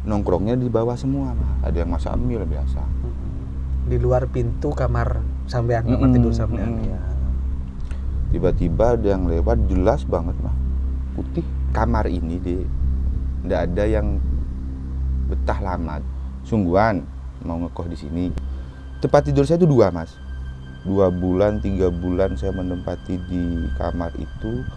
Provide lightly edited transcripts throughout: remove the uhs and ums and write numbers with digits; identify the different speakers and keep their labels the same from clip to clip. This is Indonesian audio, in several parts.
Speaker 1: nongkrongnya di bawah semua, Mas. Ada yang masak mie lah biasa.
Speaker 2: Di luar pintu kamar sampean, kamar tidur sampean. Ya.
Speaker 1: Tiba-tiba ada yang lewat, jelas banget, Mas. Putih. Kamar ini nggak ada yang betah lama. Sungguhan mau ngekos di sini. Tempat tidur saya itu 2, Mas. 2 bulan, 3 bulan saya menempati di kamar itu,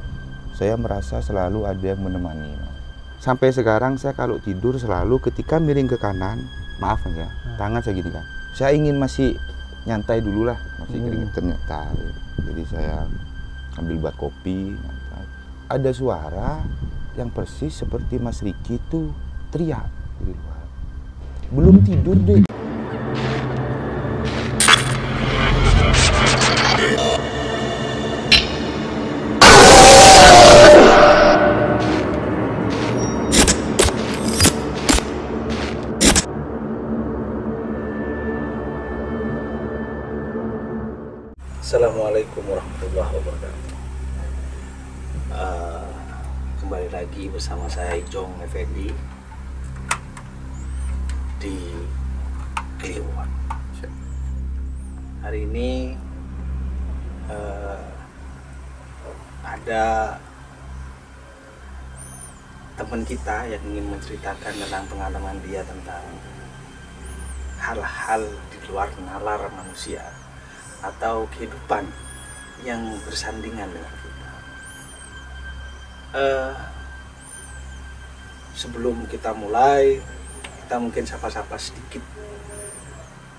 Speaker 1: saya merasa selalu ada yang menemani, Mas. Sampai sekarang saya kalau tidur selalu ketika miring ke kanan, maaf ya, tangan saya gini kan. Saya ingin masih nyantai dulu lah, masih keringetan nyantai. Jadi saya ambil buat kopi, nyantai. Ada suara yang persis seperti Mas Riki itu teriak di luar. Belum tidur deh.
Speaker 2: Assalamualaikum warahmatullahi wabarakatuh. Kembali lagi bersama saya Ijong Effendi di Kliwon. Hari ini ada teman kita yang ingin menceritakan tentang pengalaman dia tentang hal-hal di luar nalar manusia atau kehidupan yang bersandingan dengan kita. Sebelum kita mulai, kita mungkin sapa-sapa sedikit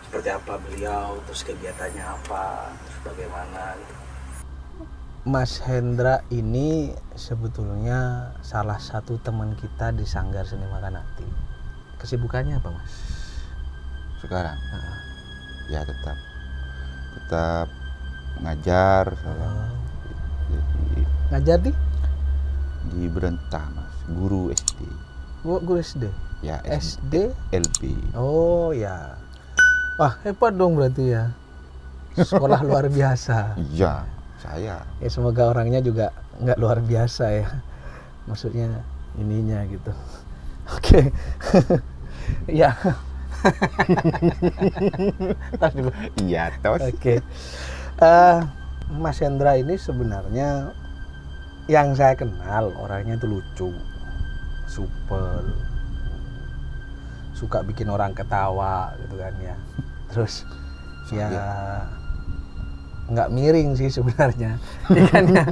Speaker 2: seperti apa beliau, terus kegiatannya apa, terus bagaimana gitu. Mas Hendra ini sebetulnya salah satu teman kita di Sanggar Seni Makan Hati. Kesibukannya apa, Mas?
Speaker 1: Sekarang ya tetap ngajar saya.
Speaker 2: Ngajar
Speaker 1: di Berentah, Mas, guru SD.
Speaker 2: Guru SD?
Speaker 1: Ya,
Speaker 2: SD?
Speaker 1: LB.
Speaker 2: Oh ya. Wah, hebat dong berarti ya. Sekolah luar biasa.
Speaker 1: Iya, saya.
Speaker 2: Ya semoga orangnya juga nggak luar biasa ya. Maksudnya ininya gitu. Oke. Ya. Tas dulu.
Speaker 1: Iya, tos.
Speaker 2: Oke. Mas Hendra ini sebenarnya yang saya kenal orangnya itu lucu, supel, suka bikin orang ketawa gitu kan ya. Terus ya nggak miring sih sebenarnya. Ya kan ya.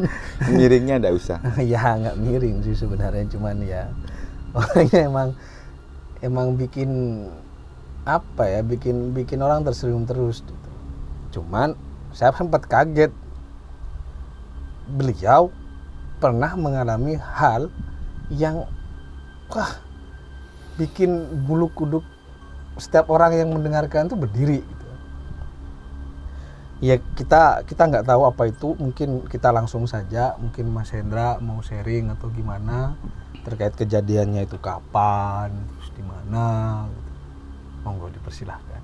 Speaker 1: Miringnya nggak usah.
Speaker 2: Ya nggak miring sih sebenarnya, cuman ya orangnya emang bikin apa ya, bikin orang tersenyum terus gitu. Cuman saya sempat kaget, beliau pernah mengalami hal yang bikin bulu kuduk setiap orang yang mendengarkan itu berdiri gitu. Ya kita nggak tahu apa itu, mungkin kita langsung saja, mungkin Mas Hendra mau sharing atau gimana terkait kejadiannya itu kapan, terus di mana gitu. Monggo dipersilahkan.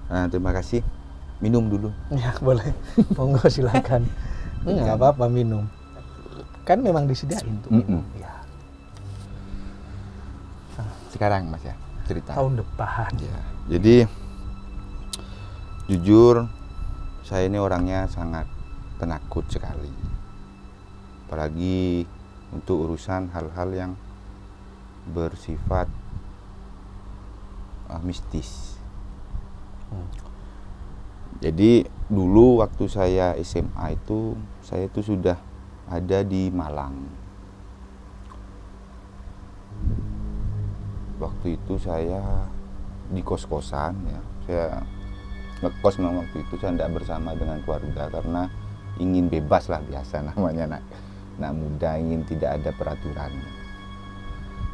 Speaker 1: Nah, terima kasih. Minum dulu.
Speaker 2: Ya boleh. Monggo silakan. Nggak apa-apa minum. Kan memang disediain untuk minum. Ya.
Speaker 1: Sekarang, Mas ya, cerita.
Speaker 2: Tahun depan.
Speaker 1: Ya. Jadi jujur saya ini orangnya sangat penakut sekali. Apalagi untuk urusan hal-hal yang bersifat mistis. Jadi dulu waktu saya SMA itu, saya itu sudah ada di Malang. Waktu itu saya di kos-kosan ya. Saya ngekos memang waktu itu saya tidak bersama dengan keluarga karena ingin bebas lah, biasa namanya anak muda, ingin tidak ada peraturan.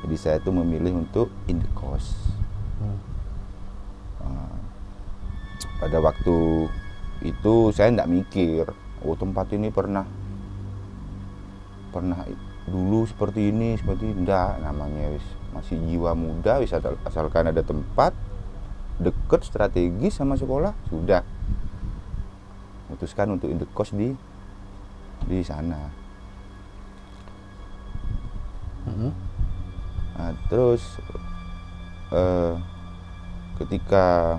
Speaker 1: Jadi saya tuh memilih untuk indekos. Pada waktu itu saya tidak mikir, tempat ini pernah dulu seperti ini, enggak, namanya masih jiwa muda, asalkan ada tempat deket strategis sama sekolah, sudah memutuskan untuk indekos di sana. terus ketika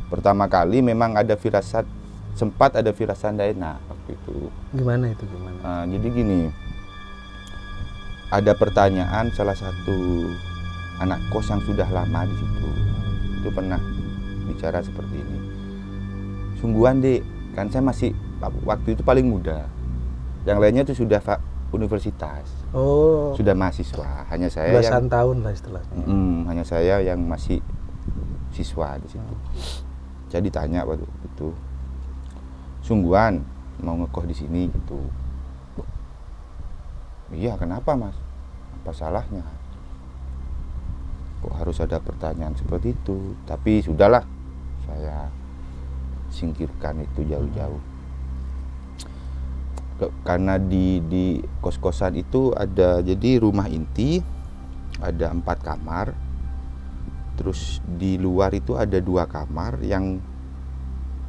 Speaker 1: pertama kali memang ada firasat, sempat ada firasat tidak enak waktu itu.
Speaker 2: Gimana itu gimana?
Speaker 1: Jadi gini, ada pertanyaan salah satu anak kos yang sudah lama di situ, itu pernah bicara seperti ini. Sungguhan dek, kan saya masih waktu itu paling muda, yang lainnya itu sudah universitas, sudah mahasiswa, hanya saya
Speaker 2: belasan tahun lah istilahnya.
Speaker 1: Hanya saya yang masih siswa di situ. Jadi ditanya waktu itu, sungguhan mau ngekos di sini gitu. Iya, kenapa mas? Apa salahnya? Kok harus ada pertanyaan seperti itu? Tapi sudahlah, saya singkirkan itu jauh-jauh. Karena di kos-kosan itu ada, jadi rumah inti ada 4 kamar, terus di luar itu ada 2 kamar yang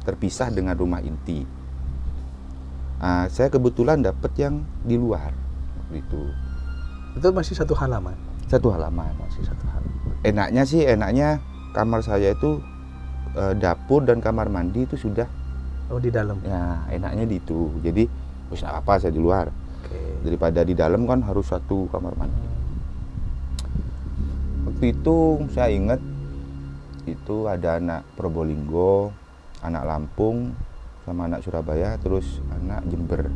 Speaker 1: terpisah dengan rumah inti. Saya kebetulan dapat yang di luar itu.
Speaker 2: Itu masih satu halaman.
Speaker 1: Satu halaman.
Speaker 2: Masih satu halaman.
Speaker 1: Enaknya kamar saya itu dapur dan kamar mandi itu sudah.
Speaker 2: Oh, di dalam.
Speaker 1: Ya, enaknya di itu. Jadi wis apa saya di luar. Daripada di dalam kan harus satu kamar mandi. Waktu itu saya ingat itu ada anak Probolinggo, anak Lampung, sama anak Surabaya, terus anak Jember.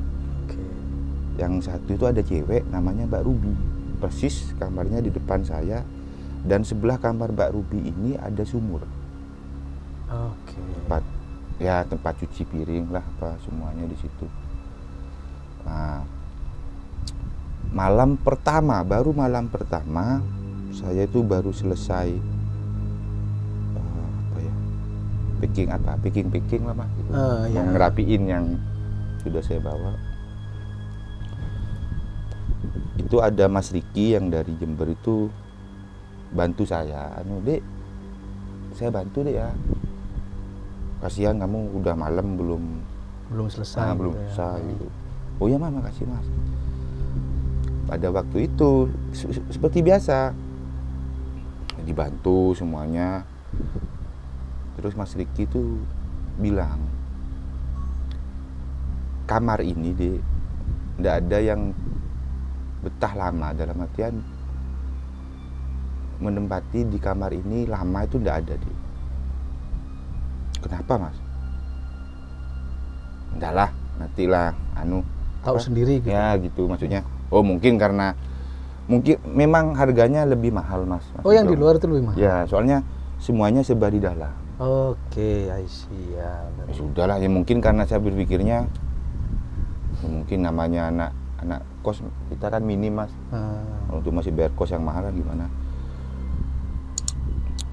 Speaker 1: Yang satu itu ada cewek namanya Mbak Ruby. Persis kamarnya di depan saya, dan sebelah kamar Mbak Ruby ini ada sumur. Tempat cuci piring lah, apa semuanya di situ. Baru malam pertama saya itu baru selesai packing lah mas, gitu. Ngerapiin yang sudah saya bawa. Itu ada Mas Riki yang dari Jember itu bantu saya, dek, saya bantu dek ya, kasihan kamu udah malam belum selesai gitu. Oh ya mas, makasih mas. Pada waktu itu seperti biasa dibantu semuanya. Terus Mas Riki itu bilang, kamar ini dek, tidak ada yang betah lama, dalam artian menempati di kamar ini lama itu tidak ada dek. Kenapa mas? Enggak lah, nantilah
Speaker 2: tahu sendiri gitu.
Speaker 1: Ya gitu maksudnya. Oh mungkin memang harganya lebih mahal mas.
Speaker 2: Oh yang di luar itu lebih mahal?
Speaker 1: Ya soalnya semuanya serba di dalam.
Speaker 2: Oke, I see ya.
Speaker 1: Ya sudahlah, ya mungkin karena saya berpikirnya mungkin namanya anak kos kita kan minim mas. Kalau itu masih bayar kos yang mahal kan gimana?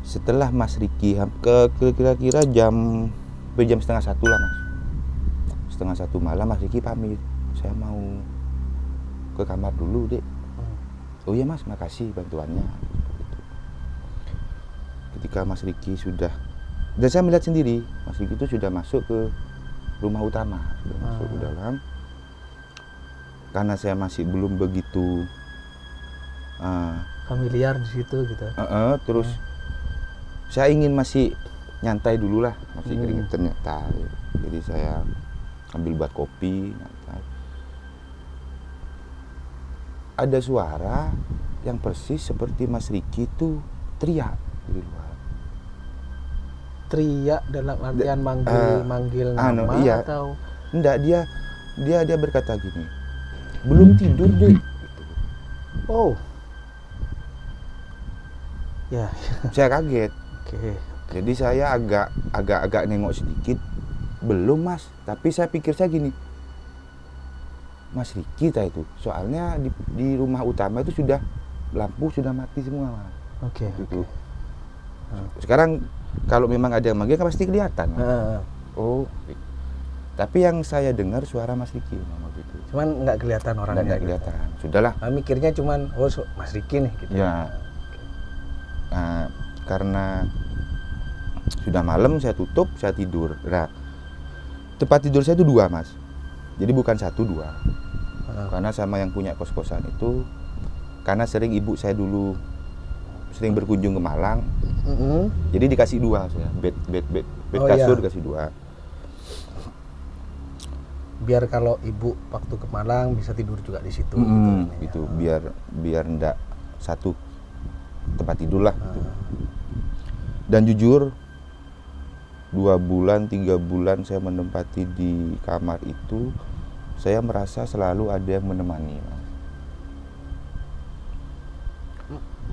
Speaker 1: Setelah Mas Riki kira-kira jam 1:30 lah mas. 1:30 malam Mas Riki pamit, saya mau ke kamar dulu dek. Oh iya mas, makasih bantuannya. Ketika Mas Riki sudah, dan saya melihat sendiri Mas Riki itu sudah masuk ke rumah utama, sudah masuk ke dalam. Karena saya masih belum begitu
Speaker 2: familiar di situ gitu.
Speaker 1: Terus saya ingin masih nyantai dulu lah, masih keringetan nyantai. Jadi saya ambil buat kopi, nyantai. Ada suara yang persis seperti Mas Riki itu teriak di luar.
Speaker 2: Teriak dalam artian manggil nama
Speaker 1: iya.
Speaker 2: Atau?
Speaker 1: Enggak, dia berkata gini, belum tidur deh.
Speaker 2: Oh, ya.
Speaker 1: Saya kaget.
Speaker 2: Oke.
Speaker 1: Jadi saya agak nengok sedikit, belum mas. Tapi saya pikir saya gini, Mas Riki itu, soalnya di rumah utama itu sudah lampu sudah mati semua mas.
Speaker 2: Oke.
Speaker 1: Sekarang kalau memang ada yang manggil kan pasti kelihatan. Oh, tapi yang saya dengar suara Mas Riki gitu.
Speaker 2: Cuman nggak kelihatan orangnya.
Speaker 1: Nggak kelihatan. Sudahlah.
Speaker 2: Mikirnya cuman Mas Riki nih gitu.
Speaker 1: Ya. Karena sudah malam saya tutup, saya tidur. Nah, tempat tidur saya itu 2 mas. Jadi bukan 1, 2. Karena sama yang punya kos-kosan itu karena sering ibu saya dulu sering berkunjung ke Malang, jadi dikasih 2 saya, bed
Speaker 2: Oh,
Speaker 1: kasur
Speaker 2: iya.
Speaker 1: dikasih 2.
Speaker 2: Biar kalau ibu waktu ke Malang bisa tidur juga di situ
Speaker 1: Gitu, biar ndak satu tempat tidur lah. Gitu. Dan jujur 2 bulan 3 bulan saya menempati di kamar itu, saya merasa selalu ada yang menemani, Mas.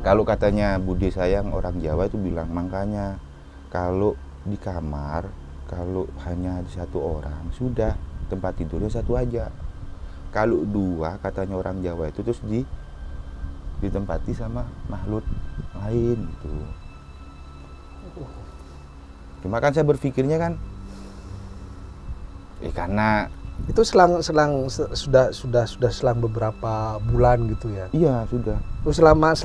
Speaker 1: Kalau katanya Budi Sayang orang Jawa itu bilang, makanya kalau di kamar kalau hanya ada 1 orang sudah tempat tidurnya 1 aja. Kalau 2 katanya orang Jawa itu terus ditempati sama makhluk lain gitu. Cuma kan saya berpikirnya kan, karena
Speaker 2: itu sudah selang beberapa bulan gitu ya.
Speaker 1: iya sudah.
Speaker 2: Terus selama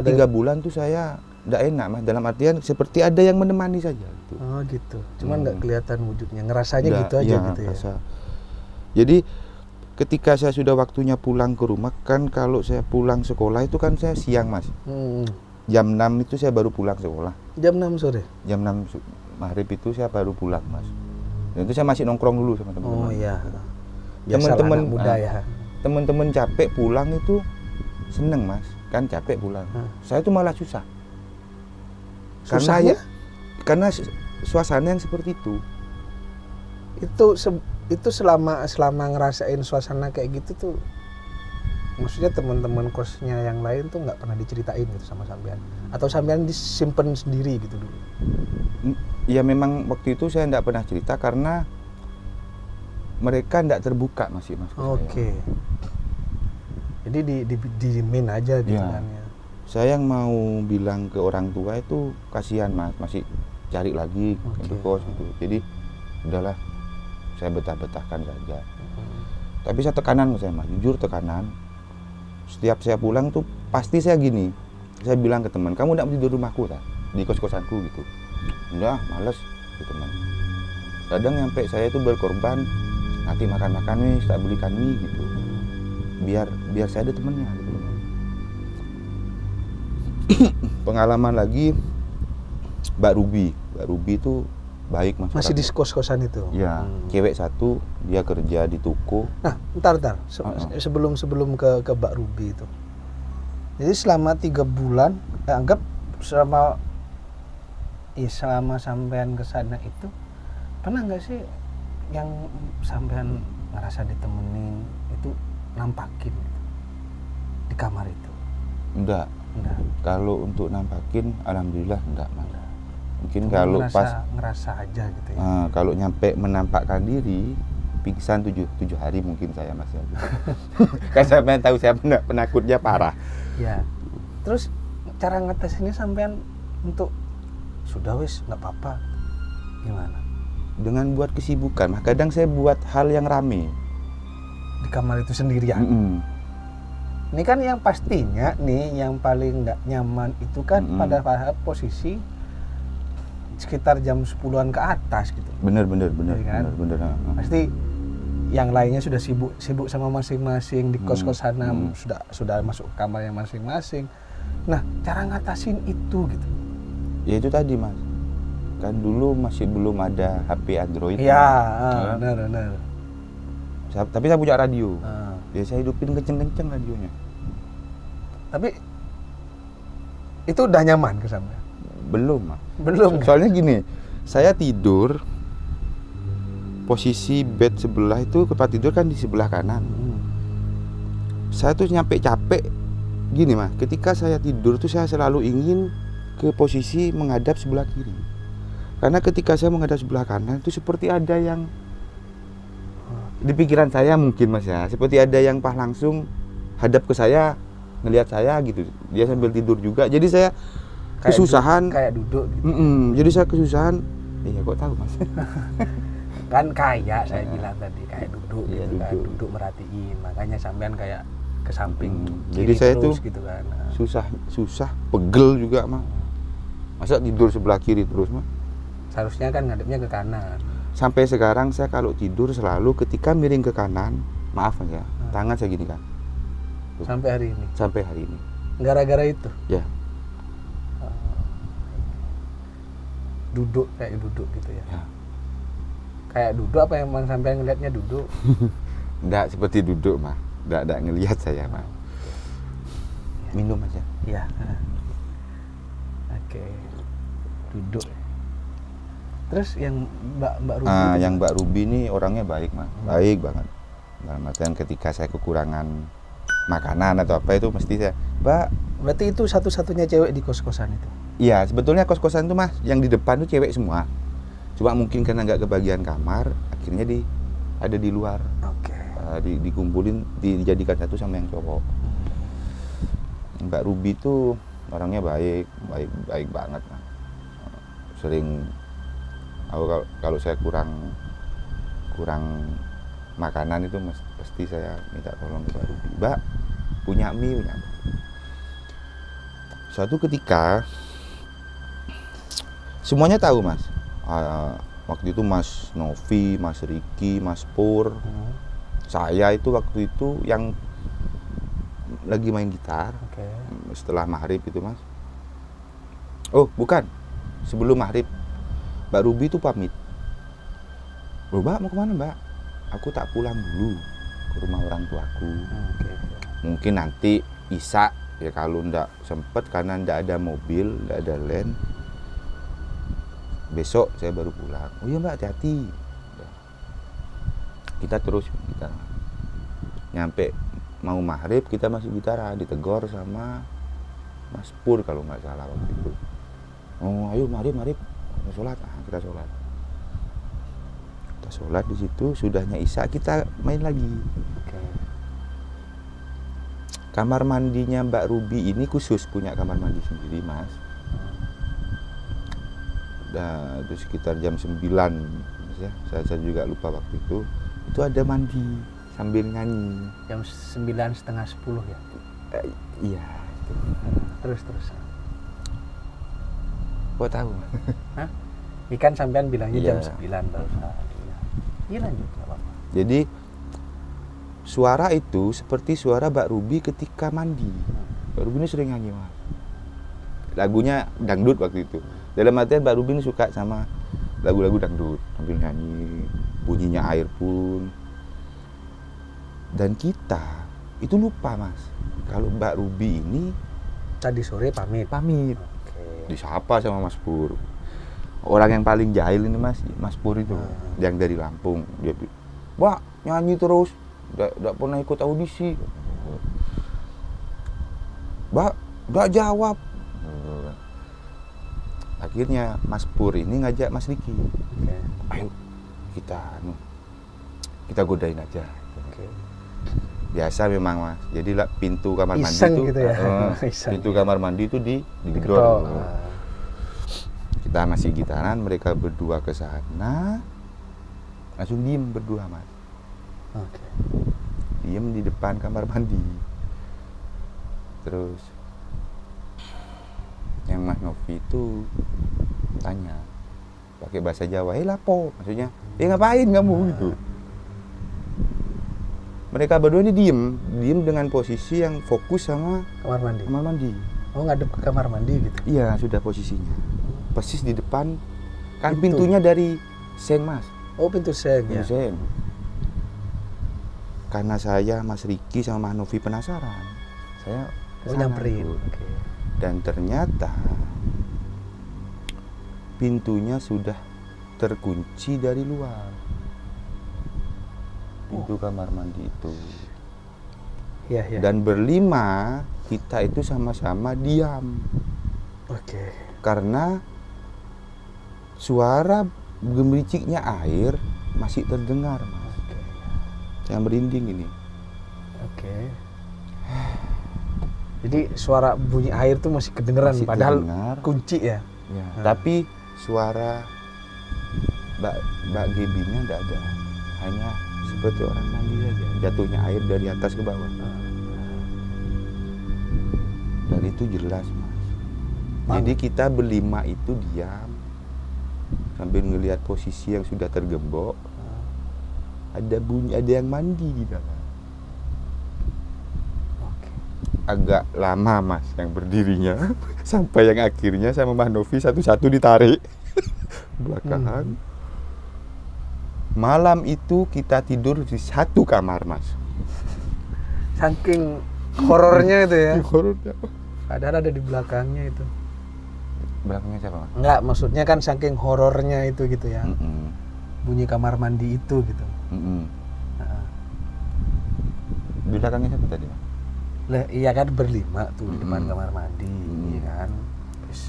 Speaker 1: 3 bulan tuh saya nggak enak, Mas. Dalam artian seperti ada yang menemani saja. Gitu.
Speaker 2: Oh gitu. Cuman nggak kelihatan wujudnya, ngerasanya
Speaker 1: Nggak,
Speaker 2: gitu aja
Speaker 1: iya,
Speaker 2: gitu ya.
Speaker 1: rasa. Jadi ketika saya sudah waktunya pulang ke rumah, kan kalau saya pulang sekolah itu kan saya siang, Mas. Jam 6 itu saya baru pulang sekolah.
Speaker 2: Jam 6 sore?
Speaker 1: Jam 6 maghrib itu saya baru pulang, Mas. Dan itu saya masih nongkrong dulu sama teman-teman.
Speaker 2: Oh iya.
Speaker 1: Teman-teman
Speaker 2: anak muda ya.
Speaker 1: Teman-teman capek pulang itu seneng, Mas. Kan capek pulang. Saya tuh malah susah.
Speaker 2: Susahnya?
Speaker 1: Karena suasana yang seperti itu.
Speaker 2: Itu selama ngerasain suasana kayak gitu tuh, maksudnya teman-teman kosnya yang lain tuh nggak pernah diceritain gitu sama sampean, atau sampean disimpan sendiri gitu dulu?
Speaker 1: Ya memang waktu itu saya nggak pernah cerita karena mereka nggak terbuka masih, Mas.
Speaker 2: Oke. Jadi diemin aja gitu
Speaker 1: Ya.
Speaker 2: kan ya.
Speaker 1: Saya yang mau bilang ke orang tua itu kasihan, Mas, masih cari lagi untuk kos gitu. Jadi udahlah, saya betah-betahkan saja. Tapi saya tekanan ke saya, Mas, jujur tekanan. Setiap saya pulang tuh pasti saya gini. Saya bilang ke teman, kamu enggak mau tidur rumahku tak? Di kos-kosanku gitu. Enggak, males gitu, teman. Kadang nyampe saya itu berkorban, nanti makan-makan nih, tak belikan mie gitu. Biar saya ada temennya gitu. Pengalaman lagi Mbak Ruby itu baik, Mas.
Speaker 2: Masih di kos-kosan itu?
Speaker 1: Ya, cewek 1, dia kerja di toko.
Speaker 2: Nah, bentar. Sebelum ke Mbak Ruby itu. Jadi selama 3 bulan, anggap selama sampean ke sana itu, pernah nggak sih yang sampean ngerasa ditemenin itu nampakin gitu, di kamar itu?
Speaker 1: Enggak. Kalau untuk nampakin, alhamdulillah enggak, Mas. Mungkin
Speaker 2: Cuma
Speaker 1: kalau
Speaker 2: ngerasa aja gitu ya.
Speaker 1: Kalau nyampe menampakkan diri, pingsan 7 hari mungkin saya, Mas. Kan saya tahu saya penakutnya parah.
Speaker 2: Ya. Terus cara ngatasinnya sampean untuk sudah wis nggak apa-apa, gimana?
Speaker 1: Dengan buat kesibukan. Kadang saya buat hal yang rame
Speaker 2: Di kamar itu sendirian. Ini kan yang pastinya nih yang paling nggak nyaman itu kan pada posisi sekitar jam 10-an ke atas gitu.
Speaker 1: Bener.
Speaker 2: Kan?
Speaker 1: Bener.
Speaker 2: Pasti yang lainnya sudah sibuk sama masing-masing di kos-kos sana, sudah masuk kamarnya masing-masing. Nah, cara ngatasin itu gitu.
Speaker 1: Ya itu tadi, Mas. Kan dulu masih belum ada HP Android.
Speaker 2: Iya, benar.
Speaker 1: Tapi saya punya radio. Ya saya hidupin kenceng-kenceng radionya.
Speaker 2: Tapi itu udah nyaman ke sampean?
Speaker 1: Belum, Mas.
Speaker 2: Belum.
Speaker 1: Soalnya gini, saya tidur posisi bed sebelah itu, tempat tidur kan di sebelah kanan. Saya tuh nyampe capek gini, Mas. Ketika saya tidur tuh saya selalu ingin ke posisi menghadap sebelah kiri. Karena ketika saya menghadap sebelah kanan itu seperti ada yang di pikiran saya mungkin, Mas, ya, seperti ada yang pas langsung hadap ke saya, ngelihat saya gitu. Dia sambil tidur juga. Jadi saya kesusahan.
Speaker 2: Kayak duduk gitu.
Speaker 1: Jadi saya kesusahan. Iya, kok tahu, Mas?
Speaker 2: Kan kayak saya bilang tadi kayak duduk
Speaker 1: Iya,
Speaker 2: gitu kan,
Speaker 1: duduk.
Speaker 2: duduk merhatiin. Makanya sampean kayak ke samping.
Speaker 1: Jadi
Speaker 2: kiri
Speaker 1: saya
Speaker 2: terus
Speaker 1: tuh
Speaker 2: gitu kan.
Speaker 1: susah, pegel juga, Mas. Masa tidur sebelah kiri terus, Mas?
Speaker 2: Seharusnya kan ngadepnya ke kanan.
Speaker 1: Sampai sekarang saya kalau tidur selalu ketika miring ke kanan, maaf ya, tangan saya gini kan.
Speaker 2: Sampai hari ini.
Speaker 1: Sampai hari ini.
Speaker 2: Gara-gara itu.
Speaker 1: Ya.
Speaker 2: Duduk kayak duduk gitu ya.
Speaker 1: Ya.
Speaker 2: Kayak duduk apa emang sampai ngelihatnya duduk?
Speaker 1: Enggak seperti duduk mah. Enggak ngelihat saya mah. Minum aja.
Speaker 2: Iya. Oke. Duduk. Terus yang Mbak Ruby itu
Speaker 1: Yang Mbak Ruby ini orangnya baik mah. Baik banget. Dalam artian ketika saya kekurangan makanan atau apa itu mesti saya, Mbak.
Speaker 2: Berarti itu satu-satunya cewek di kos-kosan itu?
Speaker 1: Iya, sebetulnya kos-kosan itu mas, yang di depan tuh cewek semua. Cuma mungkin karena nggak kebagian kamar, akhirnya ada di luar.
Speaker 2: Oke.
Speaker 1: Dikumpulin, dijadikan satu sama yang cowok. Mbak Ruby itu orangnya baik banget. Nah. Sering, kalau saya kurang makanan itu pasti saya minta tolong ke Mbak Ruby. Mbak, punya mie, punya. Suatu ketika semuanya tahu mas. Waktu itu Mas Novi, Mas Riki, Mas Pur, saya itu waktu itu yang lagi main gitar.
Speaker 2: Oke.
Speaker 1: Setelah maghrib itu mas. Oh bukan, sebelum maghrib Mbak Ruby itu pamit. Loh Mbak mau kemana Mbak? Aku tak pulang dulu ke rumah orang tuaku.
Speaker 2: Oke.
Speaker 1: Mungkin nanti Isa ya kalau ndak sempet karena ndak ada mobil, ndak ada len. Besok saya baru pulang. Oh iya Mbak hati-hati. Kita terus kita nyampe mau maghrib kita masih bicara, ditegor sama Mas Pur kalau nggak salah waktu itu. Oh ayo mari sholat. Kita sholat. Kita sholat di situ, sudahnya Isya kita main lagi.
Speaker 2: Oke.
Speaker 1: Kamar mandinya Mbak Ruby ini khusus punya kamar mandi sendiri mas. Nah, itu sekitar jam 9 ya, saya juga lupa waktu itu ada mandi sambil nyanyi.
Speaker 2: Jam 9:30, 10 ya?
Speaker 1: Iya.
Speaker 2: Terus.
Speaker 1: Kok tahu?
Speaker 2: Hah? Ikan sampean bilangnya
Speaker 1: Iya.
Speaker 2: jam 9 barusan. Iya lanjut, nggak apa-apa.
Speaker 1: Jadi suara itu seperti suara Mbak Ruby ketika mandi. Mbak Ruby ini sering nyanyi mas. Lagunya dangdut waktu itu. Dalam artian Mbak Ruby ini suka sama lagu-lagu dangdut sambil nyanyi, bunyinya air pun. Dan kita itu lupa mas, kalau Mbak Ruby ini
Speaker 2: Tadi sore pamit. Oke.
Speaker 1: disapa sama Mas Pur. Orang yang paling jahil ini Mas Pur itu, yang dari Lampung. Dia bilang, Mbak nyanyi terus, nggak pernah ikut audisi. Mbak nggak jawab. Akhirnya Mas Pur ini ngajak Mas Riki.
Speaker 2: Oke.
Speaker 1: Ayo kita godain aja.
Speaker 2: Oke.
Speaker 1: Biasa memang mas. Jadi lah pintu kamar mandi
Speaker 2: Iseng
Speaker 1: itu,
Speaker 2: gitu ya. Iseng.
Speaker 1: pintu kamar mandi itu digedor.
Speaker 2: Diketok.
Speaker 1: Kita masih gitaran, mereka berdua ke sana, langsung diem berdua mas.
Speaker 2: Oke.
Speaker 1: Diem di depan kamar mandi. Terus yang Mas Novi itu tanya pakai bahasa Jawa, lapo, maksudnya, ngapain kamu gitu. Mereka berdua ini diem dengan posisi yang fokus sama
Speaker 2: Kamar mandi.
Speaker 1: kamar mandi.
Speaker 2: Oh, ngadep ke kamar mandi gitu.
Speaker 1: Iya sudah posisinya, persis di depan, kan
Speaker 2: Pintu.
Speaker 1: pintunya dari seng mas,
Speaker 2: Oh, pintu seng
Speaker 1: pintu
Speaker 2: ya.
Speaker 1: seng. Karena saya, Mas Riki sama Mas Novi penasaran, saya kesana
Speaker 2: Nyamperin.
Speaker 1: tuh.
Speaker 2: Oke.
Speaker 1: Dan ternyata pintunya sudah terkunci dari luar, pintu kamar mandi itu.
Speaker 2: Iya.
Speaker 1: Dan berlima kita itu sama-sama diam
Speaker 2: Oke.
Speaker 1: karena suara gemericiknya air masih terdengar mas.
Speaker 2: Oke.
Speaker 1: Saya merinding ini.
Speaker 2: Oke. Jadi suara bunyi air tuh masih kedengeran,
Speaker 1: Masih
Speaker 2: padahal
Speaker 1: terdengar.
Speaker 2: kunci ya.
Speaker 1: Ya, tapi suara Mbak Gebinya enggak ada, hanya seperti orang mandi saja, jatuhnya air dari atas ke bawah. Dan itu jelas mas. Jadi kita berlima itu diam sambil ngelihat posisi yang sudah tergembok. Ada bunyi, ada yang mandi di dalam.
Speaker 2: Oke.
Speaker 1: agak lama mas yang berdirinya sampai yang akhirnya sama Mas Novi satu-satu ditarik belakangan. Malam itu kita tidur di satu kamar mas.
Speaker 2: Saking horornya itu ya.
Speaker 1: Horornya.
Speaker 2: Padahal ada di belakangnya itu.
Speaker 1: Belakangnya siapa mas?
Speaker 2: Enggak, maksudnya kan saking horornya itu gitu ya.
Speaker 1: Mm-mm.
Speaker 2: Bunyi kamar mandi itu gitu.
Speaker 1: Mm-mm.
Speaker 2: Nah,
Speaker 1: Belakangnya siapa tadi mas?
Speaker 2: lah iya kan berlima tuh di depan
Speaker 1: Mm-mm.
Speaker 2: kamar mandi, iya kan. Terus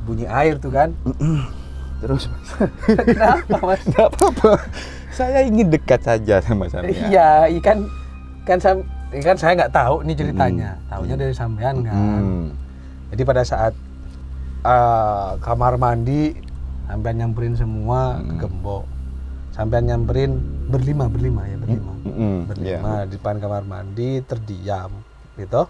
Speaker 2: bunyi air tuh kan.
Speaker 1: Terus mas?
Speaker 2: Kenapa mas?
Speaker 1: Nggak apa-apa. Saya ingin dekat saja sama sampean.
Speaker 2: Iya, kan saya nggak tahu nih ceritanya. Taunya dari sampean kan. Jadi pada saat kamar mandi sampean nyamperin semua ke gembok. Sampean nyamperin berlima ya berlima. Berlima di depan kamar mandi terdiam gitu.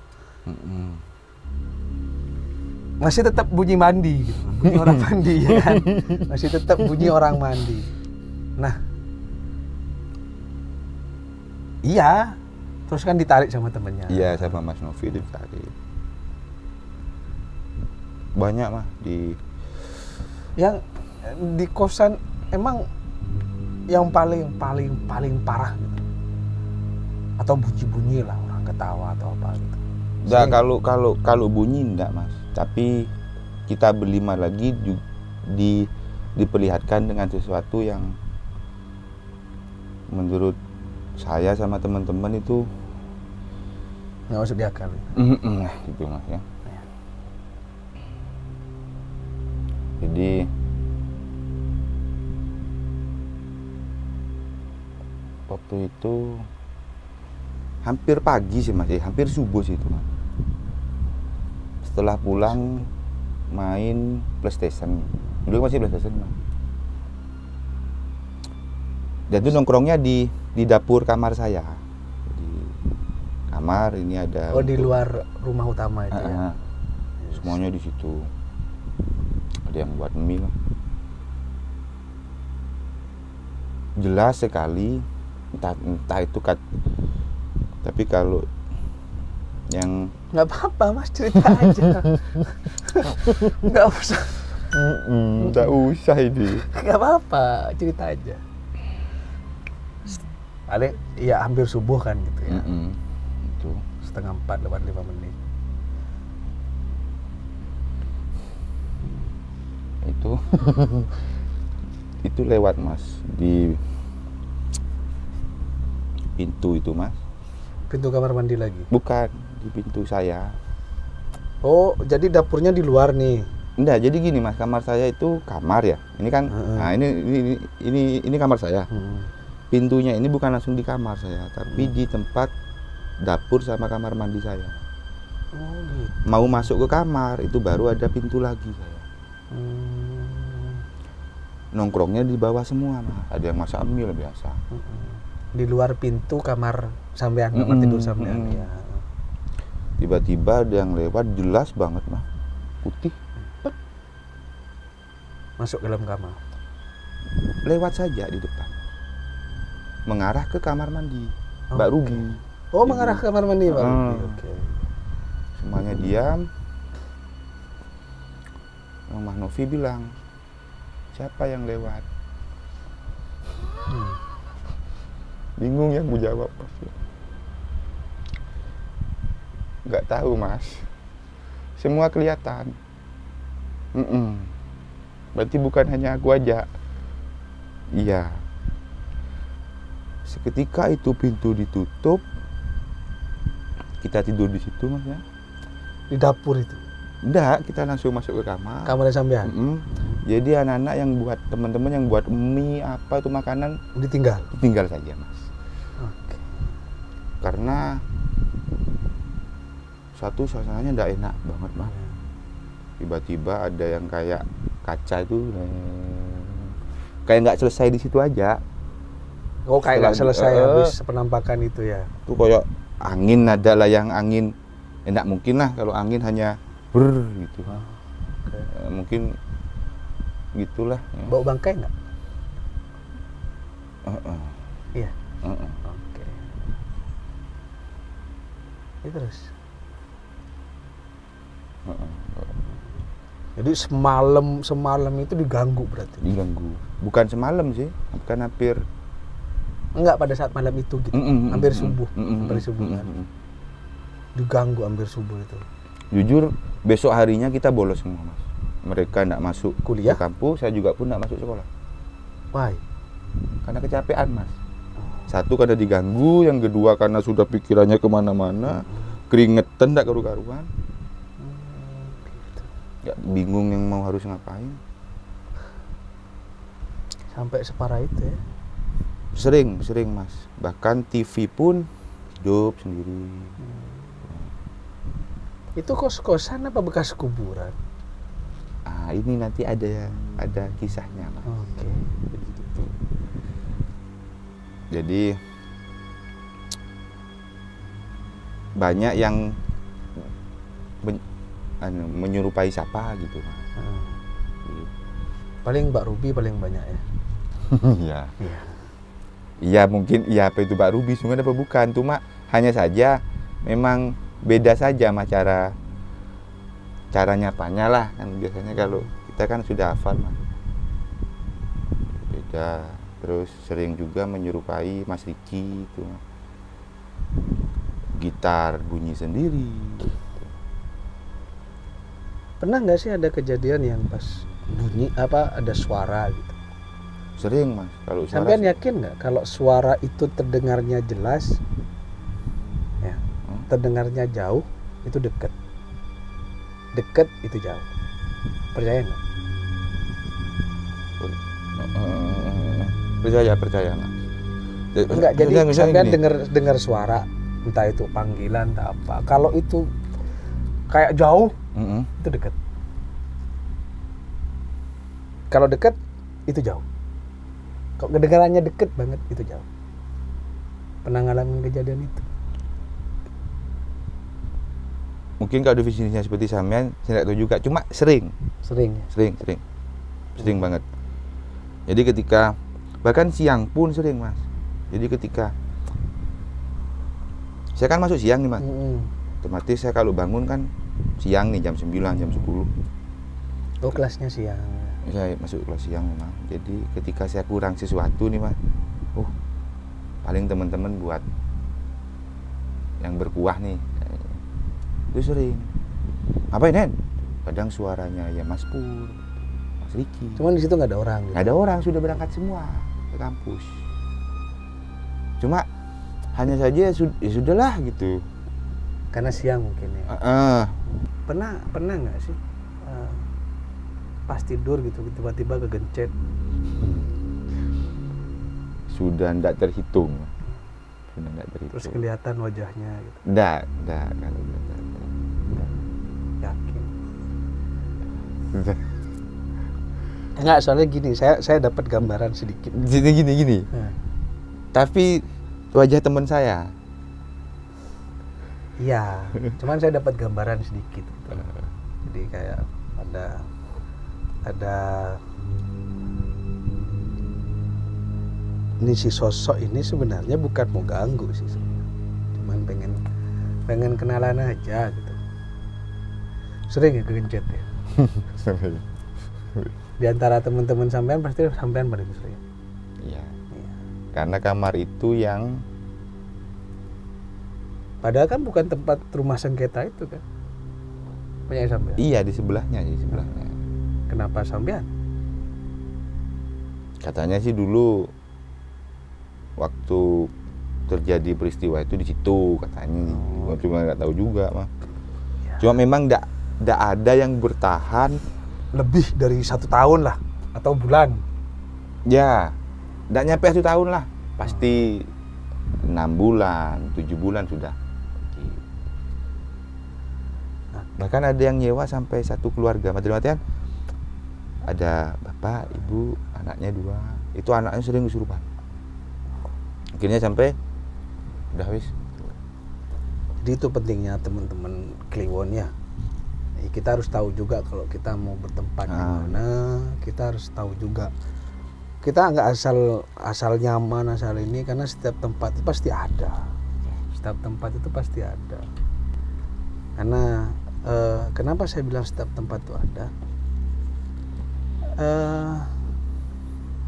Speaker 2: Masih tetap bunyi mandi gitu. Bunyi orang mandi ya kan. Masih tetap bunyi orang mandi. Nah, iya, terus kan ditarik sama temennya.
Speaker 1: Iya, sama Mas Novi ditarik. Banyak mah
Speaker 2: Yang di kosan emang yang paling parah gitu. Atau bunyi-bunyi lah orang ketawa atau apa gitu.
Speaker 1: Enggak, kalau bunyi enggak mas. Tapi kita berlima lagi diperlihatkan dengan sesuatu yang menurut saya sama teman-teman itu
Speaker 2: nggak masuk di akal.
Speaker 1: Gitu mas ya. Jadi waktu itu hampir pagi sih mas, hampir subuh sih itu mas. Setelah pulang main PlayStation, dulu masih PlayStation mas. Dan itu nongkrongnya di dapur kamar saya. Di kamar ini ada.
Speaker 2: Oh, di luar rumah utama itu ya.
Speaker 1: Semuanya di situ. Ada yang buat mie lah. Jelas sekali, entah itu tapi kalau yang
Speaker 2: nggak apa-apa mas, cerita aja. Nggak usah.
Speaker 1: Nggak usah ini.
Speaker 2: Nggak apa-apa, cerita aja. Paling ya hampir subuh kan gitu ya.
Speaker 1: Itu
Speaker 2: 3:30 lewat 5 menit.
Speaker 1: Itu lewat mas di pintu itu mas.
Speaker 2: Pintu kamar mandi lagi?
Speaker 1: Bukan, di pintu saya.
Speaker 2: Oh, jadi dapurnya di luar nih?
Speaker 1: Enggak, jadi gini mas, kamar saya itu kamar ya. Ini kan, nah ini kamar saya. Pintunya ini bukan langsung di kamar saya, tapi di tempat dapur sama kamar mandi saya.
Speaker 2: Oh, gitu.
Speaker 1: Mau masuk ke kamar itu baru ada pintu lagi saya. Nongkrongnya di bawah semua mas. Ada yang masak mie lah biasa.
Speaker 2: Di luar pintu kamar sampean, kamar tidur sampean ya.
Speaker 1: Tiba-tiba ada yang lewat, jelas banget mah, putih.
Speaker 2: Masuk ke dalam kamar.
Speaker 1: Lewat saja di depan, mengarah ke kamar mandi Mbak Ruby.
Speaker 2: Oh, mengarah ke kamar mandi Mbak Ruby. Oke.
Speaker 1: Semuanya diam. Mas Novi bilang, siapa yang lewat? Bingung yang mau jawab mas. Nggak tahu mas. Semua kelihatan. Berarti bukan hanya aku aja. Iya. Seketika itu pintu ditutup. Kita tidur di situ mas ya.
Speaker 2: Di dapur itu?
Speaker 1: Enggak, kita langsung masuk ke kamar.
Speaker 2: Kamarnya sampean?
Speaker 1: Jadi anak-anak yang buat, teman-teman yang buat mie apa itu makanan ditinggal saja mas.
Speaker 2: Oke.
Speaker 1: Karena satu suasananya enggak enak banget mas. Tiba-tiba ada yang kayak kaca itu kayak nggak selesai di situ aja.
Speaker 2: Oh, kayak nggak selesai habis penampakan itu ya?
Speaker 1: Itu kayak angin, ada lah yang angin. Enggak mungkin lah kalau angin hanya gitu. Mungkin gitulah ya.
Speaker 2: Bau bangkai nggak? Iya.
Speaker 1: Oke.
Speaker 2: Ya, terus.
Speaker 1: Heeh.
Speaker 2: Jadi semalam itu diganggu berarti.
Speaker 1: Diganggu. Bukan semalam sih, bukan hampir.
Speaker 2: Enggak pada saat malam itu gitu. Hampir subuh, hampir subuh kan. Diganggu hampir subuh itu.
Speaker 1: Jujur, besok harinya kita bolos semua, Mas. Mereka enggak masuk
Speaker 2: Kuliah?
Speaker 1: ke kampus, saya juga pun enggak masuk sekolah.
Speaker 2: Why?
Speaker 1: Karena kecapean, Mas. Satu karena diganggu, yang kedua karena sudah pikirannya kemana-mana, keringetan enggak karu-karuan. Ya, bingung yang mau harus ngapain.
Speaker 2: Sampai separah itu ya.
Speaker 1: Sering Mas. Bahkan TV pun hidup sendiri.
Speaker 2: Itu kos-kosan apa bekas kuburan?
Speaker 1: Ah, ini nanti ada kisahnya, Mas.
Speaker 2: Oke.
Speaker 1: Jadi banyak yang menyerupai siapa gitu, Mas.
Speaker 2: Paling Mbak Ruby paling banyak ya.
Speaker 1: Iya. Iya mungkin iya apa itu Mbak Ruby sungguh apa bukan, cuma hanya saja memang beda saja sama cara nyapanya lah kan, biasanya kalau kita kan sudah hafal, Mas. Beda. Terus sering juga menyerupai Mas Riki itu. Gitar bunyi sendiri.
Speaker 2: Pernah nggak sih ada kejadian yang pas bunyi apa ada suara gitu?
Speaker 1: Sering, Mas. Kalau suara
Speaker 2: Sampean yakin nggak kalau suara itu terdengarnya jelas, ya, terdengarnya jauh itu dekat, dekat itu jauh. Percaya nggak?
Speaker 1: Percaya, Mas.
Speaker 2: Enggak, jadi
Speaker 1: Misalnya
Speaker 2: sampean
Speaker 1: gini.
Speaker 2: dengar suara, entah itu panggilan, entah apa. Kalau itu kayak jauh, itu dekat. Kalau dekat, itu jauh. Kalau kedengarannya dekat banget, itu jauh. Pernah ngalamin kejadian itu?
Speaker 1: Mungkin kalau definisinya seperti sampean, saya nggak tahu juga. Cuma sering banget. Jadi ketika bahkan siang pun sering, Mas. Jadi ketika saya kan masuk siang nih, Mas. Otomatis saya kalau bangun kan siang nih jam 9, jam 10.
Speaker 2: Oh, kelasnya siang.
Speaker 1: Saya masuk kelas siang memang. Jadi ketika saya kurang sesuatu nih, Mas. Paling teman-teman buat yang berkuah nih. Itu sering. Apa ini? Kadang suaranya ya Mas Pur, Mas Riki.
Speaker 2: Cuman di situ nggak ada orang. Gitu.
Speaker 1: Nggak ada orang, sudah berangkat semua ke kampus. Cuma hanya saja ya sudahlah gitu.
Speaker 2: Karena siang mungkin ya. Pernah nggak sih pas tidur gitu tiba-tiba kegencet?
Speaker 1: Sudah tidak terhitung.
Speaker 2: Terus kelihatan wajahnya gitu.
Speaker 1: Enggak kalau kelihatan.
Speaker 2: Yakin? Enggak, soalnya gini, saya dapat gambaran sedikit.
Speaker 1: Gini. Tapi wajah teman saya.
Speaker 2: Iya, cuman saya dapat gambaran sedikit gitu. Jadi kayak ada ini si sosok ini sebenarnya bukan mau ganggu sih sebenarnya. Cuman pengen kenalan aja gitu. Sering ya kegencet ya. Di antara teman-teman sampean pasti sampean paling sering.
Speaker 1: Iya. Karena kamar itu yang
Speaker 2: padahal kan bukan tempat rumah sengketa itu kan. Punya sampean.
Speaker 1: Iya, di sebelahnya.
Speaker 2: Kenapa sampean?
Speaker 1: Katanya sih dulu waktu terjadi peristiwa itu di situ katanya. Cuma nggak tahu juga, mah.
Speaker 2: Ya.
Speaker 1: Cuma memang nggak ada yang bertahan
Speaker 2: Lebih dari 1 tahun lah atau bulan.
Speaker 1: ya, nggak nyampe 1 tahun lah, pasti 6 bulan, 7 bulan sudah. Bahkan ada yang nyewa sampai 1 keluarga, mati-matian. Ada bapak, ibu, anaknya 2. Itu anaknya sering kesurupan. Akhirnya sampai udah wis.
Speaker 2: Jadi itu pentingnya teman-teman Kliwon ya. Kita harus tahu juga kalau kita mau bertempat di mana, kita harus tahu juga. Kita nggak asal nyaman asal ini, karena setiap tempat itu pasti ada. Setiap tempat itu pasti ada. Karena kenapa saya bilang setiap tempat itu ada?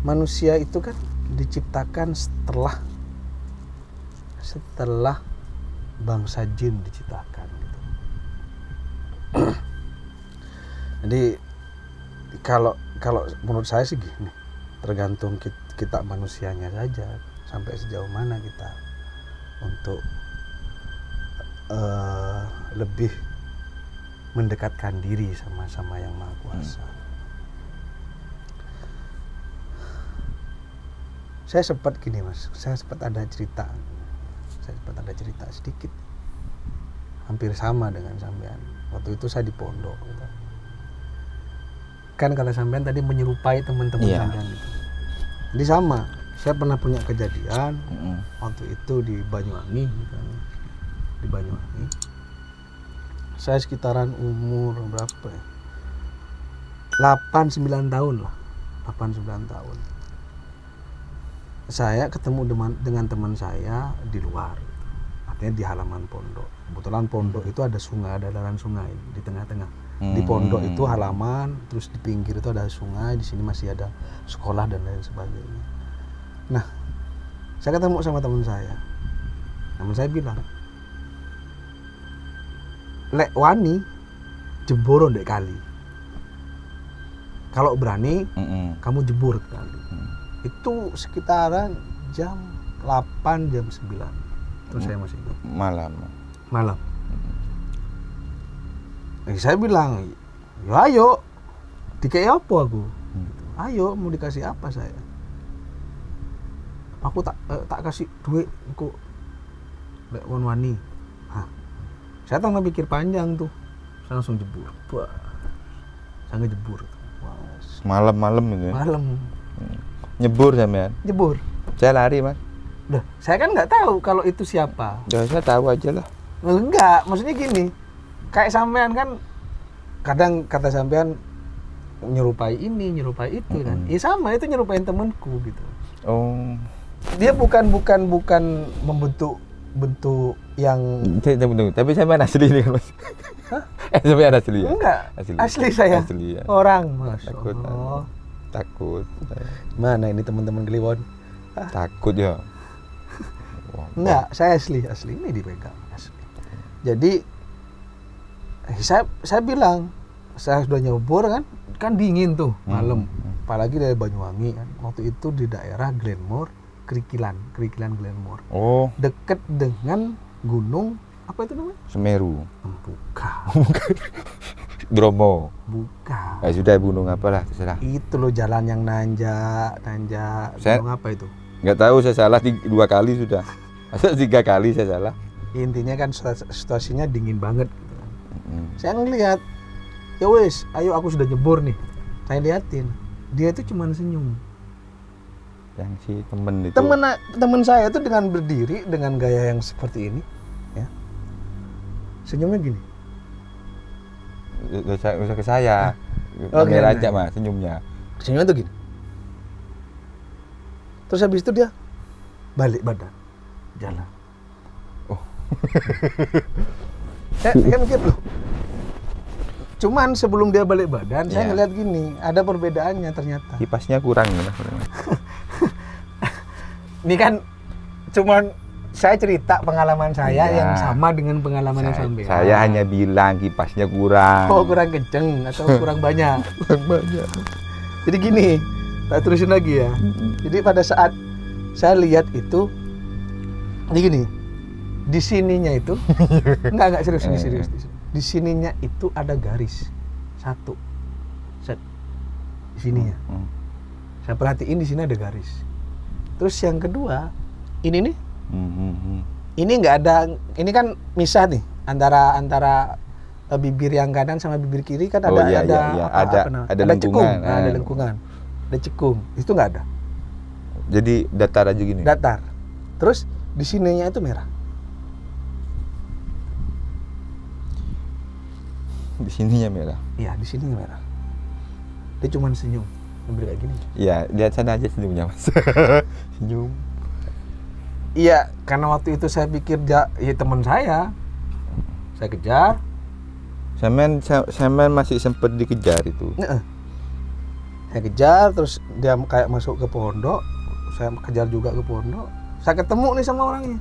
Speaker 2: Manusia itu kan diciptakan setelah bangsa jin diciptakan gitu. Jadi kalau menurut saya sih gini, tergantung kita manusianya saja sampai sejauh mana kita untuk lebih mendekatkan diri sama yang Maha Kuasa. Saya sempat gini Mas, saya sempat ada cerita sedikit, hampir sama dengan sampean. Waktu itu saya di pondok gitu. Kan kalau sampean tadi menyerupai teman-teman sampean gitu. Jadi sama, saya pernah punya kejadian waktu itu di Banyuwangi gitu. Di Banyuwangi. Saya sekitaran umur berapa ya? 8-9 tahun lah. 8-9 tahun. Saya ketemu dengan teman saya di luar, artinya di halaman pondok. Kebetulan pondok itu ada sungai, ada aliran sungai di tengah-tengah. Di pondok itu halaman, terus di pinggir itu ada sungai, di sini masih ada sekolah dan lain sebagainya. Nah, saya ketemu sama teman saya. Teman saya bilang, "Lek wani jebur ndek kali. Kalau berani, kamu jebur ke kali." Itu sekitaran jam 8, jam 9. Terus saya masih ingat. Malam. Saya bilang, "Ya ayo, dikei apa aku? Ayo, mau dikasih apa saya? Aku tak kasih duit aku lek wani." Saya tanpa pikir panjang tuh, saya langsung jebur. Wah, saya ngejebur.
Speaker 1: Malam-malam itu ya?
Speaker 2: Malam.
Speaker 1: Nyebur sampean?
Speaker 2: Jebur.
Speaker 1: Saya lari Mas.
Speaker 2: Loh, saya kan nggak tahu kalau itu siapa.
Speaker 1: Ya saya tahu aja lah.
Speaker 2: Enggak, maksudnya gini, kayak sampean kan kadang kata sampean nyerupai ini, nyerupai itu kan. Ya sama, itu nyerupain temanku gitu.
Speaker 1: Oh.
Speaker 2: Dia bukan membentuk yang
Speaker 1: Tunggu. Tapi sampean asli nih kan Mas.
Speaker 2: Hah?
Speaker 1: Sampean asli ya?
Speaker 2: Enggak. Asli saya.
Speaker 1: Asli ya.
Speaker 2: Orang, Mas.
Speaker 1: Takut.
Speaker 2: Mana ini teman-teman Kliwon?
Speaker 1: Takut ya.
Speaker 2: Enggak, saya asli ini dipegang asli. Jadi saya bilang, saya sudah nyebur kan dingin tuh malam, apalagi dari Banyuwangi kan. Waktu itu di daerah Glenmore, Krikilan Glenmore. Oh. Deket dengan gunung apa itu namanya?
Speaker 1: Semeru.
Speaker 2: Bukan.
Speaker 1: Bromo.
Speaker 2: Bukan.
Speaker 1: Sudah gunung apalah terserah.
Speaker 2: Itu loh jalan yang nanjak. Gunung apa itu?
Speaker 1: Nggak tahu, saya salah 2 kali sudah. Masa 3 kali saya salah.
Speaker 2: Intinya kan situasinya dingin banget gitu kan. Saya ngelihat, ya wes, ayo aku sudah jebur nih. Saya liatin, dia itu cuma senyum.
Speaker 1: Yang si temen itu.
Speaker 2: Temen saya itu dengan berdiri dengan gaya yang seperti ini, ya. Senyumnya gini.
Speaker 1: Gak usah ke saya. Kamera aja Mas, senyumnya.
Speaker 2: Senyumnya tuh gini. Terus habis itu dia balik badan, jalan.
Speaker 1: Oh.
Speaker 2: Saya mikir loh. Cuman sebelum dia balik badan, saya ngeliat gini, ada perbedaannya ternyata.
Speaker 1: Kipasnya kurang ya.
Speaker 2: Ini kan cuman saya cerita pengalaman saya yang sama dengan pengalaman yang sampai.
Speaker 1: Saya hanya bilang kipasnya kurang.
Speaker 2: Oh, kurang kenceng atau kurang banyak?
Speaker 1: Kurang banyak.
Speaker 2: Jadi gini, tak terusin lagi ya. Jadi pada saat saya lihat itu, ini gini, di sininya itu, enggak serius. Di sininya itu ada garis satu, set, di sininya. Saya perhatiin di sini ada garis. Terus yang kedua, ini nih. Ini nggak ada, ini kan misah nih antara bibir yang kanan sama bibir kiri kan ada
Speaker 1: ada
Speaker 2: cekung, ada lengkungan, ada cekung, itu nggak ada.
Speaker 1: Jadi datar aja gini.
Speaker 2: Datar. Terus di sininya itu merah.
Speaker 1: Di sininya merah.
Speaker 2: Iya, di sininya merah. Dia cuma senyum, sambil kayak gini.
Speaker 1: Iya, lihat sana aja senyumnya Mas. Senyum.
Speaker 2: Iya, karena waktu itu saya pikir ya teman saya kejar,
Speaker 1: Sampean masih sempat dikejar itu.
Speaker 2: Saya kejar, terus dia kayak masuk ke pondok, saya kejar juga ke pondok. Saya ketemu nih sama orangnya.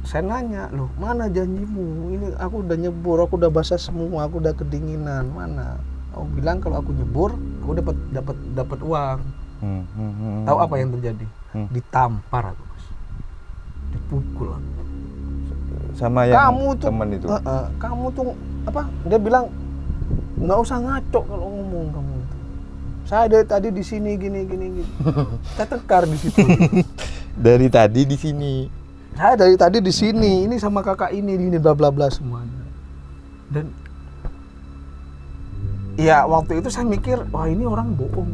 Speaker 2: Saya nanya, loh mana janjimu? Ini aku udah nyebur, aku udah basah semua, aku udah kedinginan. Mana? Kamu bilang kalau aku nyebur, aku dapat uang. Tahu apa yang terjadi? Ditampar aku, Mas. Dipukul aku.
Speaker 1: Sama yang
Speaker 2: Kamu tuh,
Speaker 1: teman itu.
Speaker 2: Kamu tuh apa? Dia bilang nggak usah ngaco kalau ngomong kamu itu. Saya dari tadi di sini gini. Saya tekar di situ.
Speaker 1: Dari tadi di sini.
Speaker 2: Saya dari tadi di sini. Ini sama kakak ini bla bla bla semuanya. Dan ya waktu itu saya mikir, wah ini orang bohong.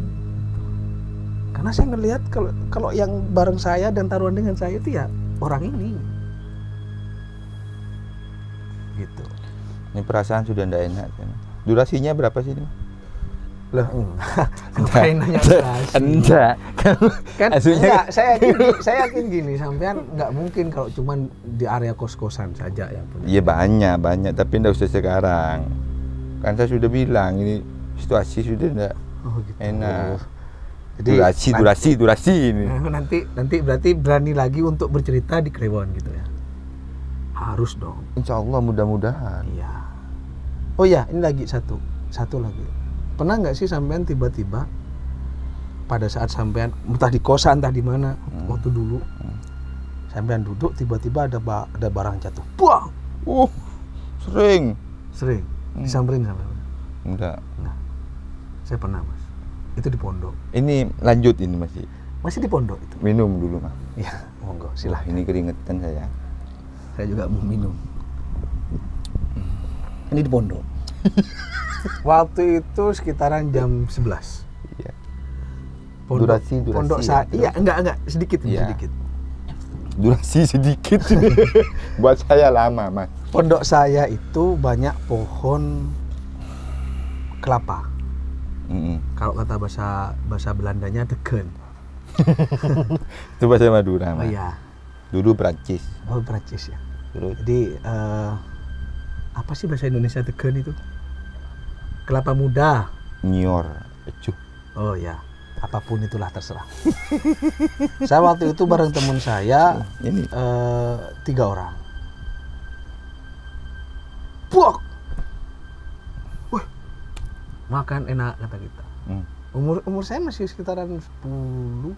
Speaker 2: Karena saya ngelihat kalau yang bareng saya dan taruhan dengan saya itu ya orang ini. Gitu.
Speaker 1: Ini perasaan sudah ndak enak. Durasinya berapa sih ini?
Speaker 2: Loh, ngapain nanya durasi?
Speaker 1: Enggak.
Speaker 2: Kan enggak, saya yakin gini, sampean nggak mungkin kalau cuman di area kos-kosan saja ya.
Speaker 1: Iya banyak, tapi enggak usah sekarang. Kan saya sudah bilang ini situasi sudah enggak enak. Jadi durasi ini. Nanti berarti berani lagi untuk bercerita di Kliwon gitu ya. Harus dong. Insya Allah mudah-mudahan.
Speaker 2: Iya. Oh ya, ini lagi satu lagi. Pernah nggak sih sampean tiba-tiba pada saat sampean entah di kosan entah di mana waktu dulu sampean duduk tiba-tiba ada barang jatuh. Buang.
Speaker 1: Sering.
Speaker 2: Disamperin sampean.
Speaker 1: Enggak.
Speaker 2: Nah, saya pernah, Mas. Itu di pondok.
Speaker 1: Ini lanjut ini
Speaker 2: Masih di pondok itu.
Speaker 1: Minum dulu, Mas.
Speaker 2: Iya, monggo silahkan.
Speaker 1: Ini keringetan saya.
Speaker 2: Saya juga mau minum. Ini di pondok. Waktu itu sekitaran jam 11.
Speaker 1: Iya.
Speaker 2: Durasi. Pondok saya. Iya, enggak, sedikit. Durasi sedikit.
Speaker 1: Buat saya lama, Mas.
Speaker 2: Pondok saya itu banyak pohon kelapa. Kalau kata bahasa Belandanya degen.
Speaker 1: Itu bahasa Madura, Mas.
Speaker 2: Oh iya.
Speaker 1: Dulu Prancis.
Speaker 2: Oh, Prancis ya.
Speaker 1: Terus?
Speaker 2: Jadi apa sih bahasa Indonesia degen itu? Kelapa muda.
Speaker 1: Nyor.
Speaker 2: Oh ya, apapun itulah terserah. Saya waktu itu bareng teman saya, ini 3 orang. Buak. Wah, makan enak kata kita. Umur saya masih sekitaran 10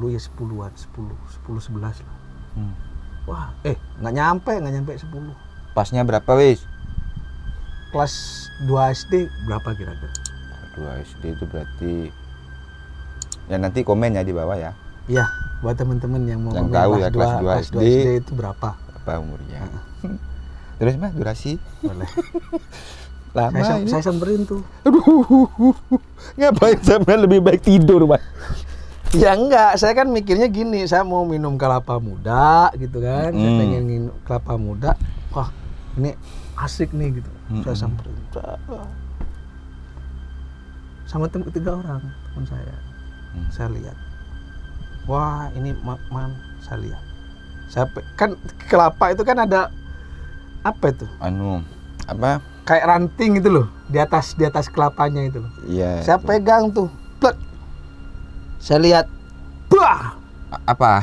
Speaker 2: ya 10-an, 10-11 lah. Wah, nggak nyampe 10.
Speaker 1: Pasnya berapa, wis?
Speaker 2: Kelas 2 SD berapa kira-kira?
Speaker 1: 2 SD itu berarti ya nanti komen ya di bawah ya.
Speaker 2: Iya, buat teman-teman yang mau
Speaker 1: tahu ya kelas 2
Speaker 2: SD itu berapa
Speaker 1: umurnya. Terus Mas, durasi?
Speaker 2: Boleh.
Speaker 1: Lama
Speaker 2: saya samperin tuh.
Speaker 1: Aduh. Ngapain sampai lebih baik tidur, Mas?
Speaker 2: Ya enggak, saya kan mikirnya gini, saya mau minum kelapa muda gitu kan. Saya pengen minum kelapa muda. Wah, ini asik nih gitu. Saya samperin. Sama 3 orang teman saya. Saya lihat. Wah, ini saya lihat. Kan kelapa itu kan ada apa itu?
Speaker 1: Apa?
Speaker 2: Kayak ranting gitu loh, di atas kelapanya itu loh.
Speaker 1: Iya.
Speaker 2: Saya pegang tuh. Plek. Saya lihat. Bah!
Speaker 1: Apa?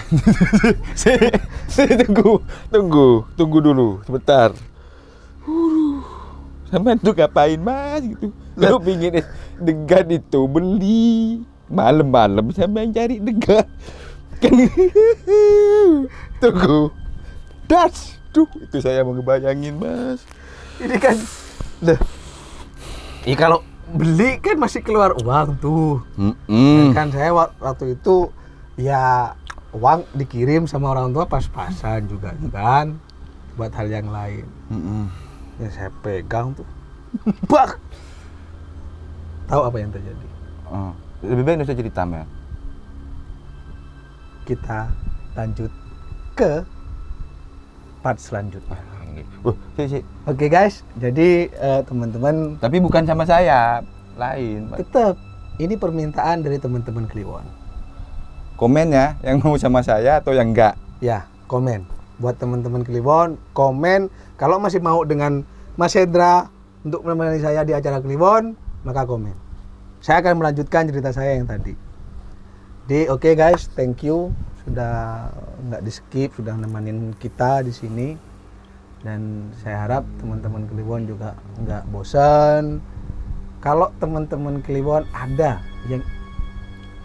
Speaker 1: Tunggu dulu sebentar. Sampai tuh ngapain, Mas gitu. Lalu pingin degan itu beli malam-malam sampai cari degan. Tunggu. Itu saya mau ngebayangin, Mas.
Speaker 2: Ini kan kalau beli kan masih keluar uang tuh. Kan saya waktu itu ya uang dikirim sama orang tua pas-pasan juga kan buat hal yang lain. Ya saya pegang tuh. Bak. Tahu apa yang terjadi?
Speaker 1: Lebih baik nggak usah cerita, Mel.
Speaker 2: Kita lanjut ke part selanjutnya. Oke guys, jadi teman-teman.
Speaker 1: Tapi bukan sama saya, lain.
Speaker 2: Tetap, ini permintaan dari teman-teman Kliwon.
Speaker 1: Komen ya, yang mau sama saya atau yang enggak?
Speaker 2: Ya, komen. buat teman-teman Kliwon, komen kalau masih mau dengan Mas Hendra untuk menemani saya di acara Kliwon, maka komen. Saya akan melanjutkan cerita saya yang tadi. Jadi oke guys, thank you sudah nggak di skip, sudah nemenin kita di sini. Dan saya harap teman-teman Kliwon juga nggak bosan. Kalau teman-teman Kliwon ada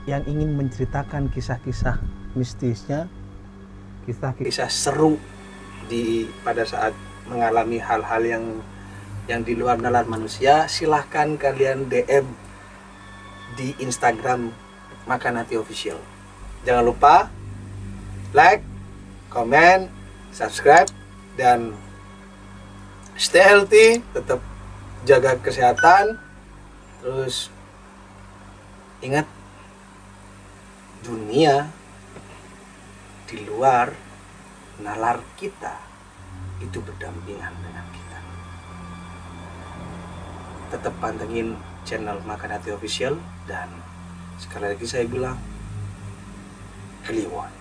Speaker 2: yang ingin menceritakan kisah-kisah mistisnya, kisah seru pada saat mengalami hal-hal yang di luar nalar manusia, silahkan kalian DM di Instagram Makan Hati Official. Jangan lupa like, comment, subscribe, dan stay healthy, tetap jaga kesehatan. Terus ingat, dunia di luar nalar kita itu berdampingan dengan kita. Tetap pantengin channel Makan Hati Official, dan sekali lagi saya bilang, Kliwon.